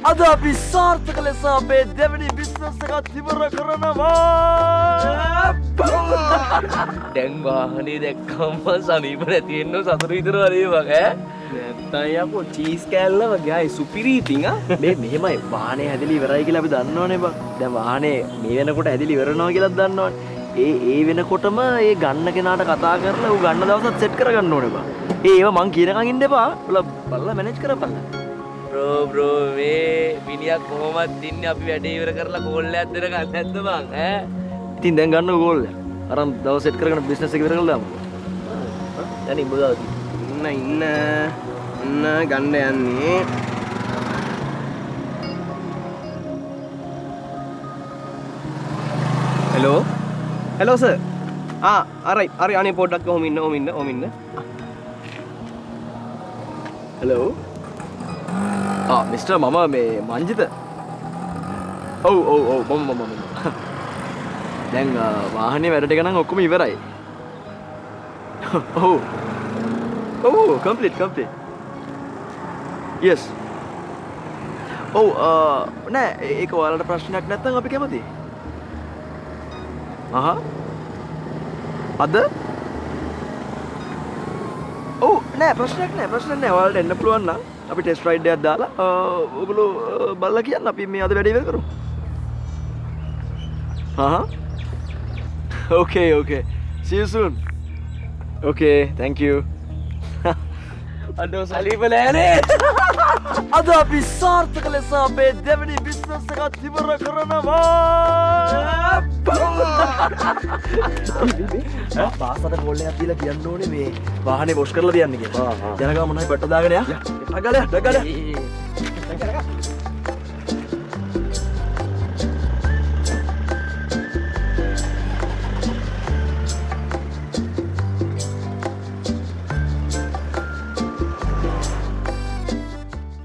අද අපි සාර්ථක ලෙස අපේ දෙවැනි බිස්නස් එකත් ඉවර කරනවා. දැන් වාහනේ දැක්කම සනීප නැති වෙන්න සතුටු විතර වගේ වගේ නැත්තම් යකෝ චීස් කෑල්ල වගේ ආයි සුපිරි ඉතින් මේ මෙහෙමයි වාහනේ හැදලි ඉවරයි කියලා අපි දන්නවනේ බං. දැන් වාහනේ මේ වෙනකොට හැදලි ඉවරනවා කියලාත් දන්නවනේ. ඒ වෙනකොටම ඒ ගන්න කෙනාට කතා කරලා ඌ ගන්න දවසත් සෙට් කරගන්න ඕනේ බං. ඒව මං කියනකන් ඉන්න එපා. බලලා මැනේජ් කරපල්ලා. බ්‍රෝ මේ මිනිහා කොහොමද ඉන්නේ අපි වැඩේ ඉවර කරලා කෝල් එකක් දෙන්න ගන්න නැද්ද බං ඈ ඉතින් දැන් ගන්නකො කෝල් එක. අරන් දවස් සෙට් කරගෙන බිස්නස් එක ඉවර කරලා දාමු. දැන් ඉඹදාවි ඉන්න ගන්න යන්නේ හෙලෝ සර් අරයි අනේ පොඩ්ඩක් ඔහොම ඉන්න හෙලෝ මිස්ටර් මම මේ මංජිත. ඔව් මම දැන් වාහනේ වැඩ ටික නම් ඔක්කොම ඉවරයි. ඔව් කම්ප්ලීට් yes ඔව් නෑ ඒක ඔයාලට ප්‍රශ්නයක් නැත්නම් අපි කැමතියි. අද ඔව් නෑ ප්‍රශ්නයක් නෑ ඔයාලට එන්න පුළුවන් නම් අපි ටෙස්ට් රයිඩ් එකක් දාලා ඔයගොල්ලෝ බලලා කියන්න අපි මේ අද වැඩේ ඉවර කරමු. okay see you soon. okay thank you. අඩෝ සලීප නෑනේ අද අපි සාර්ථක ලෙස අපේ දෙවැනි බිස්නස් එකත් ඉවර කරනවා. පාසට කෝල් එකක් දීලා කියන්න ඕනේ මේ වාහනේ වොෂ් කරලා තියන්න කියලා. ජනගා මොනවයි බට්ට දාගෙන යා. ඩගලයා